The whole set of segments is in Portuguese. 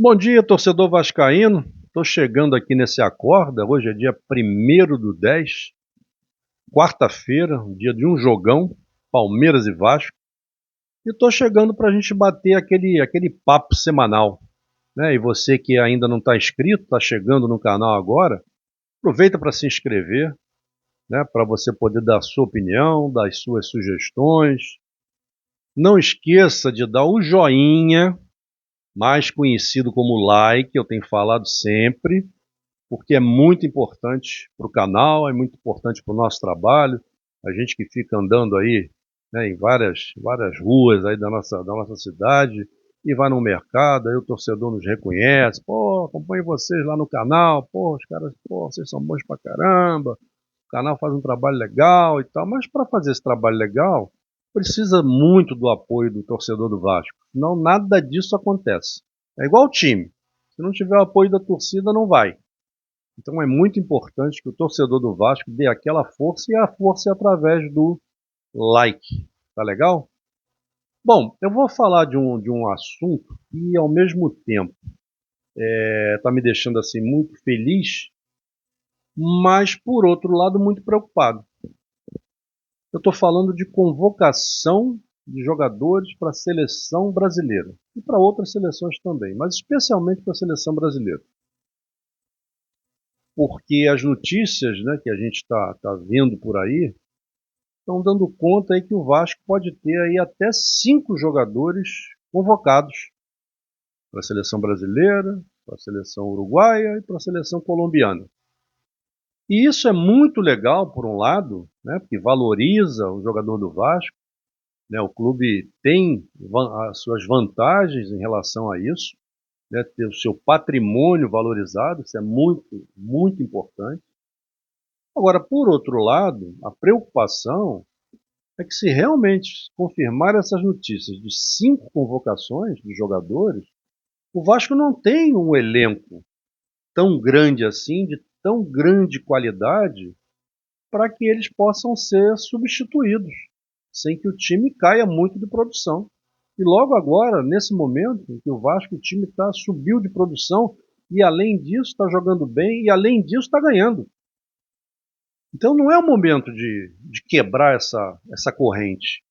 Bom dia, torcedor vascaíno. Estou chegando aqui nesse Acorda. Hoje é dia 1º/10, quarta-feira, dia de um jogão, Palmeiras e Vasco. E estou chegando para a gente bater aquele papo semanal, né? E você que ainda não está inscrito, está chegando no canal agora, aproveita para se inscrever, né? Para você poder dar a sua opinião, dar as suas sugestões. Não esqueça de dar o joinha, mais conhecido como like, eu tenho falado sempre, porque é muito importante para o canal, é muito importante para o nosso trabalho. A gente que fica andando aí, né, em várias ruas aí da nossa cidade e vai no mercado, aí o torcedor nos reconhece, pô, acompanho vocês lá no canal, pô, os caras, pô, vocês são bons pra caramba, o canal faz um trabalho legal e tal, mas para fazer esse trabalho legal, precisa muito do apoio do torcedor do Vasco, senão nada disso acontece. É igual o time, se não tiver o apoio da torcida não vai. Então é muito importante que o torcedor do Vasco dê aquela força, e a força é através do like. Tá legal? Bom, eu vou falar de um assunto que ao mesmo tempo está me deixando assim muito feliz, mas por outro lado muito preocupado. Eu estou falando de convocação de jogadores para a seleção brasileira e para outras seleções também, mas especialmente para a seleção brasileira. Porque as notícias, né, que a gente está vendo por aí estão dando conta aí que o Vasco pode ter aí até 5 jogadores convocados para a seleção brasileira, para a seleção uruguaia e para a seleção colombiana. E isso é muito legal, por um lado, né, porque valoriza o jogador do Vasco, né, o clube tem as suas vantagens em relação a isso, né, ter o seu patrimônio valorizado, isso é muito, muito importante. Agora, por outro lado, a preocupação é que se realmente confirmar essas notícias de 5 convocações de jogadores, o Vasco não tem um elenco tão grande assim, de tão grande qualidade, para que eles possam ser substituídos, sem que o time caia muito de produção. E logo agora, nesse momento em que o Vasco, o time subiu de produção, e além disso está jogando bem, e além disso está ganhando. Então não é o momento de quebrar essa corrente.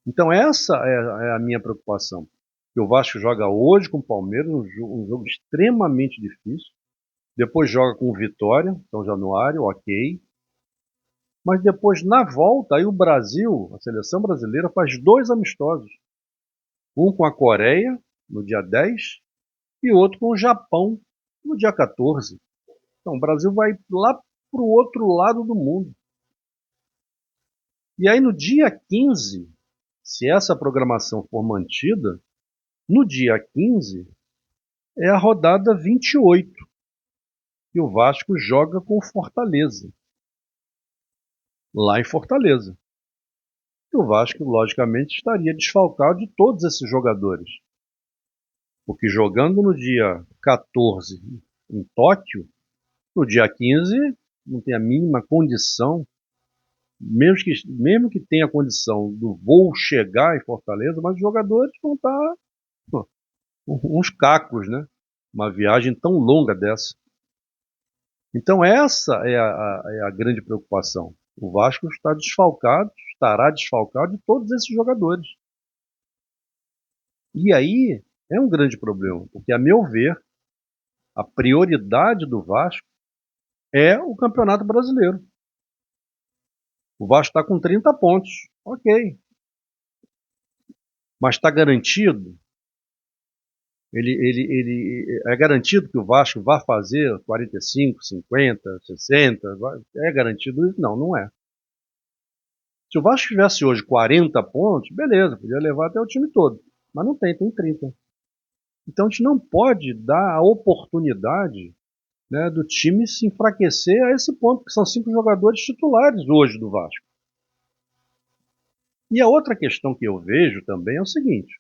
Então essa é a minha preocupação. Que o Vasco joga hoje com o Palmeiras, um jogo extremamente difícil. Depois joga com o Vitória, São Januário, ok. Mas depois, na volta, aí o Brasil, a seleção brasileira, faz 2 amistosos. Um com a Coreia, no dia 10, e outro com o Japão, no dia 14. Então o Brasil vai lá para o outro lado do mundo. E aí no dia 15, se essa programação for mantida, no dia 15 é a rodada 28, que o Vasco joga com o Fortaleza, lá em Fortaleza. E o Vasco, logicamente, estaria desfalcado de todos esses jogadores. Porque jogando no dia 14 em Tóquio, no dia 15 não tem a mínima condição, mesmo que tenha condição do voo chegar em Fortaleza, mas os jogadores vão estar uns cacos, né? Uma viagem tão longa dessa. Então essa é a grande preocupação. O Vasco estará desfalcado de todos esses jogadores. E aí é um grande problema, porque a meu ver, a prioridade do Vasco é o Campeonato Brasileiro. O Vasco está com 30 pontos, ok. Mas está garantido? Ele é garantido que o Vasco vai fazer 45, 50, 60? É garantido isso? Não, não é. Se o Vasco tivesse hoje 40 pontos, beleza, podia levar até o time todo. Mas não tem 30. Então a gente não pode dar a oportunidade, né, do time se enfraquecer a esse ponto, que são 5 jogadores titulares hoje do Vasco. E a outra questão que eu vejo também é o seguinte: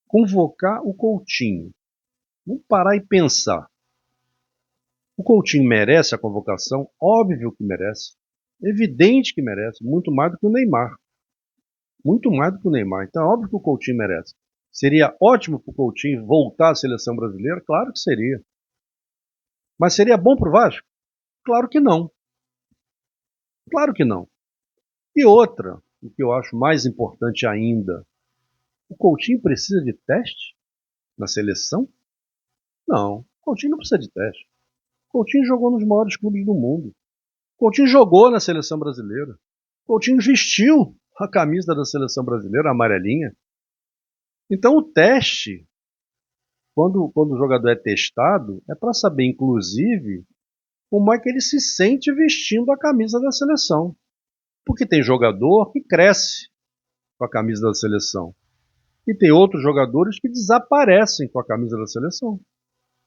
convocar o Coutinho. Vamos parar e pensar. O Coutinho merece a convocação? Óbvio que merece. Evidente que merece. Muito mais do que o Neymar. Muito mais do que o Neymar. Então é óbvio que o Coutinho merece. Seria ótimo para o Coutinho voltar à seleção brasileira? Claro que seria. Mas seria bom para o Vasco? Claro que não. Claro que não. E outra, o que eu acho mais importante ainda, o Coutinho precisa de teste na seleção? Não, o Coutinho não precisa de teste. O Coutinho jogou nos maiores clubes do mundo. O Coutinho jogou na seleção brasileira. O Coutinho vestiu a camisa da seleção brasileira, a amarelinha. Então o teste, quando o jogador é testado, é para saber, inclusive, como é que ele se sente vestindo a camisa da seleção. Porque tem jogador que cresce com a camisa da seleção. E tem outros jogadores que desaparecem com a camisa da seleção.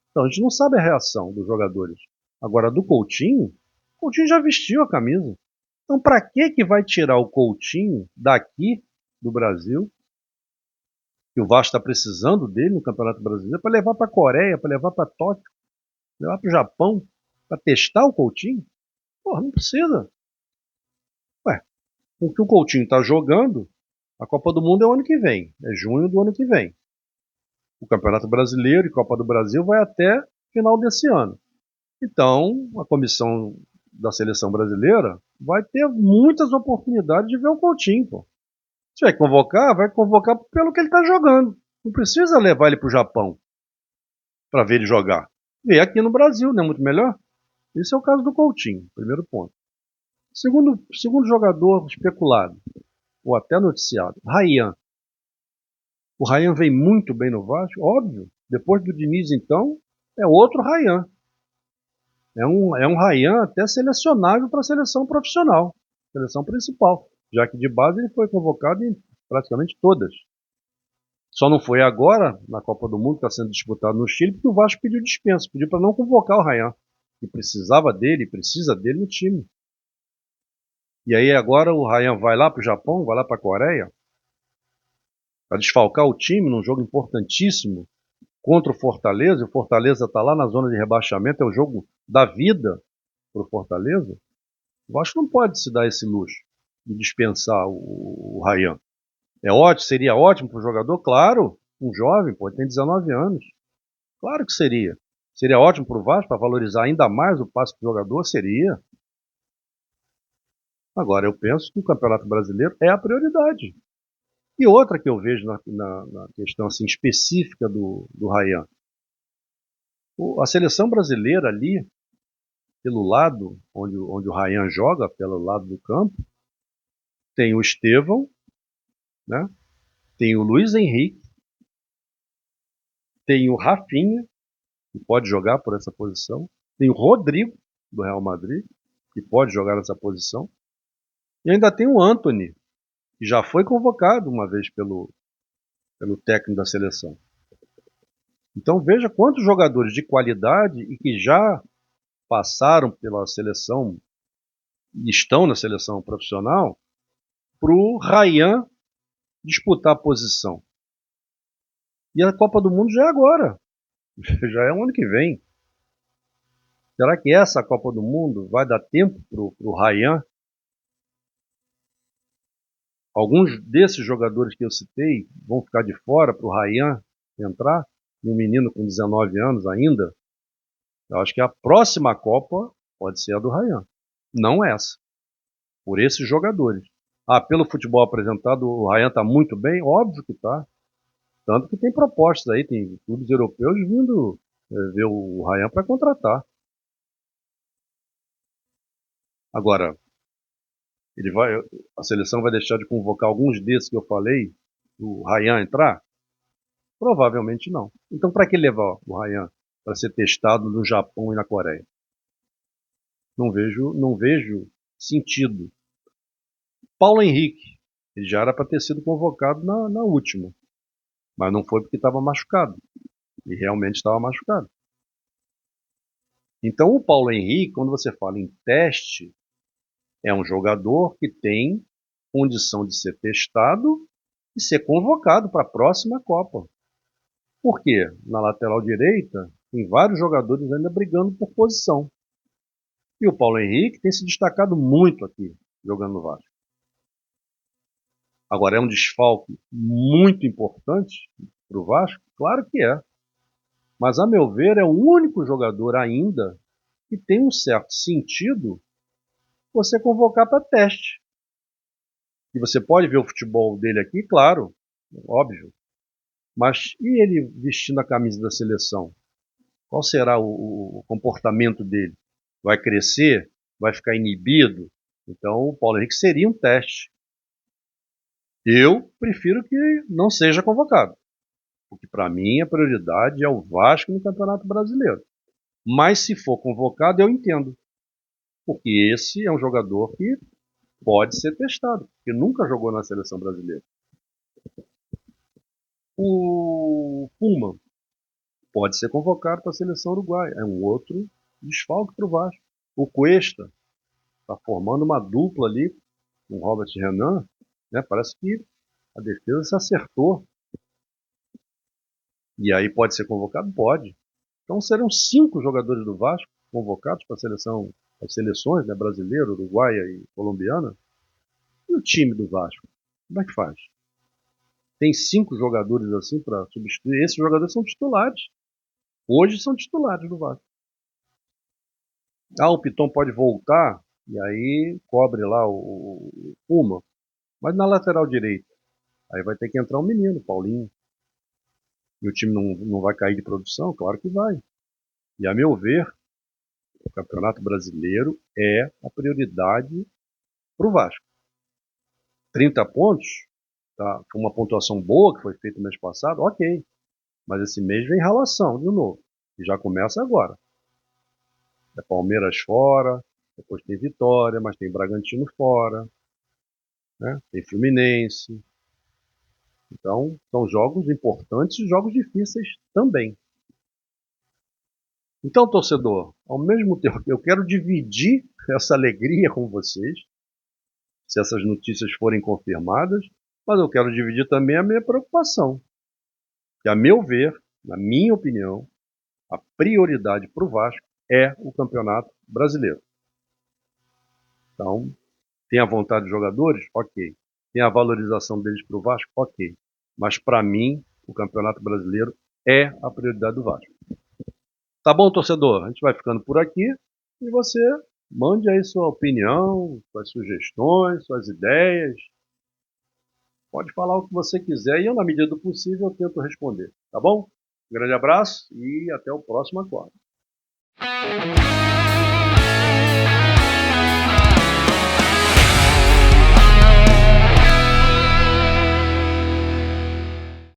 Então a gente não sabe a reação dos jogadores. Agora, do Coutinho, o Coutinho já vestiu a camisa. Então para que vai tirar o Coutinho daqui do Brasil, que o Vasco está precisando dele no Campeonato Brasileiro, para levar para a Coreia, para levar para Tóquio, levar para o Japão, para testar o Coutinho? Porra, não precisa. Ué, o que o Coutinho está jogando, a Copa do Mundo é o ano que vem, é junho do ano que vem. O Campeonato Brasileiro e Copa do Brasil vai até final desse ano. Então, a comissão da seleção brasileira vai ter muitas oportunidades de ver o Coutinho. Pô. Se vai convocar pelo que ele está jogando. Não precisa levar ele para o Japão para ver ele jogar. Ver aqui no Brasil, não é muito melhor? Esse é o caso do Coutinho, primeiro ponto. Segundo jogador especulado, ou até noticiado, Ryan. O Ryan vem muito bem no Vasco, óbvio. Depois do Diniz, então, é outro Ryan. É um Ryan até selecionável para a seleção profissional, seleção principal, já que de base ele foi convocado em praticamente todas. Só não foi agora, na Copa do Mundo, que está sendo disputado no Chile, porque o Vasco pediu dispensa, pediu para não convocar o Ryan, que precisava dele, precisa dele no time. E aí agora o Ryan vai lá para o Japão, vai lá para a Coreia, para desfalcar o time num jogo importantíssimo contra o Fortaleza, e o Fortaleza está lá na zona de rebaixamento, é o jogo da vida para o Fortaleza. O Vasco não pode se dar esse luxo de dispensar o Ryan. É ótimo, seria ótimo para o jogador? Claro, um jovem, pô, ele tem 19 anos. Claro que seria. Seria ótimo para o Vasco, para valorizar ainda mais o passe do jogador? Seria. Agora, eu penso que o Campeonato Brasileiro é a prioridade. E outra que eu vejo na questão assim, específica do Ryan. A seleção brasileira ali, pelo lado onde o Ryan joga, pelo lado do campo, tem o Estevão, né? Tem o Luiz Henrique, tem o Rafinha, que pode jogar por essa posição, tem o Rodrigo, do Real Madrid, que pode jogar nessa posição, e ainda tem o Antony, que já foi convocado uma vez pelo técnico da seleção. Então veja quantos jogadores de qualidade e que já passaram pela seleção e estão na seleção profissional para o Ryan disputar a posição. E a Copa do Mundo já é agora, já é o ano que vem. Será que essa Copa do Mundo vai dar tempo para o Ryan? Alguns desses jogadores que eu citei vão ficar de fora para o Ryan entrar, e um menino com 19 anos ainda. Eu acho que a próxima Copa pode ser a do Ryan, não essa, por esses jogadores. Pelo futebol apresentado, o Ryan está muito bem? Óbvio que está. Tanto que tem propostas aí, tem clubes europeus vindo ver o Ryan para contratar. Agora, a seleção vai deixar de convocar alguns desses que eu falei, o Ryan entrar? Provavelmente não. Então, para que levar o Ryan para ser testado no Japão e na Coreia? Não vejo sentido. Paulo Henrique, ele já era para ter sido convocado na última, mas não foi porque estava machucado. E realmente estava machucado. Então, o Paulo Henrique, quando você fala em teste, é um jogador que tem condição de ser testado e ser convocado para a próxima Copa. Por quê? Na lateral direita, Tem vários jogadores ainda brigando por posição. E o Paulo Henrique tem se destacado muito aqui, jogando no Vasco. Agora, é um desfalque muito importante para o Vasco? Claro que é. Mas, a meu ver, é o único jogador ainda que tem um certo sentido você convocar para teste. E você pode ver o futebol dele aqui, claro, óbvio. Mas e ele vestindo a camisa da seleção? Qual será o comportamento dele? Vai crescer? Vai ficar inibido? Então, o Paulo Henrique seria um teste. Eu prefiro que não seja convocado, porque para mim a prioridade é o Vasco no Campeonato Brasileiro. Mas se for convocado, eu entendo, porque esse é um jogador que pode ser testado, porque nunca jogou na seleção brasileira. O Puma pode ser convocado para a seleção uruguaia, é um outro desfalque para o Vasco. O Cuesta está formando uma dupla ali com o Robert Renan, né? Parece que a defesa se acertou. E aí pode ser convocado? Pode. Então serão 5 jogadores do Vasco convocados para a seleção, as seleções, né, brasileira, uruguaia e colombiana. E o time do Vasco? Como é que faz? Tem 5 jogadores assim para substituir. Esses jogadores são titulares. Hoje são titulares do Vasco. O Piton pode voltar e aí cobre lá o Puma. Mas na lateral direita, aí vai ter que entrar um menino, Paulinho. E o time não vai cair de produção? Claro que vai. E a meu ver, o Campeonato Brasileiro é a prioridade para o Vasco. 30 pontos, tá? Uma pontuação boa que foi feita no mês passado, ok. Mas esse mês vem ralação de novo. E já começa agora. É Palmeiras fora, depois tem Vitória, mas tem Bragantino fora, né? Tem Fluminense. Então, são jogos importantes e jogos difíceis também. Então, torcedor, ao mesmo tempo que eu quero dividir essa alegria com vocês, se essas notícias forem confirmadas, mas eu quero dividir também a minha preocupação. Que, a meu ver, na minha opinião, a prioridade para o Vasco é o Campeonato Brasileiro. Então, tem a vontade dos jogadores? Ok. Tem a valorização deles para o Vasco? Ok. Mas, para mim, o Campeonato Brasileiro é a prioridade do Vasco. Tá bom, torcedor? A gente vai ficando por aqui e você mande aí sua opinião, suas sugestões, suas ideias. Pode falar o que você quiser e eu, na medida do possível, eu tento responder. Tá bom? Um grande abraço e até o próximo acordo.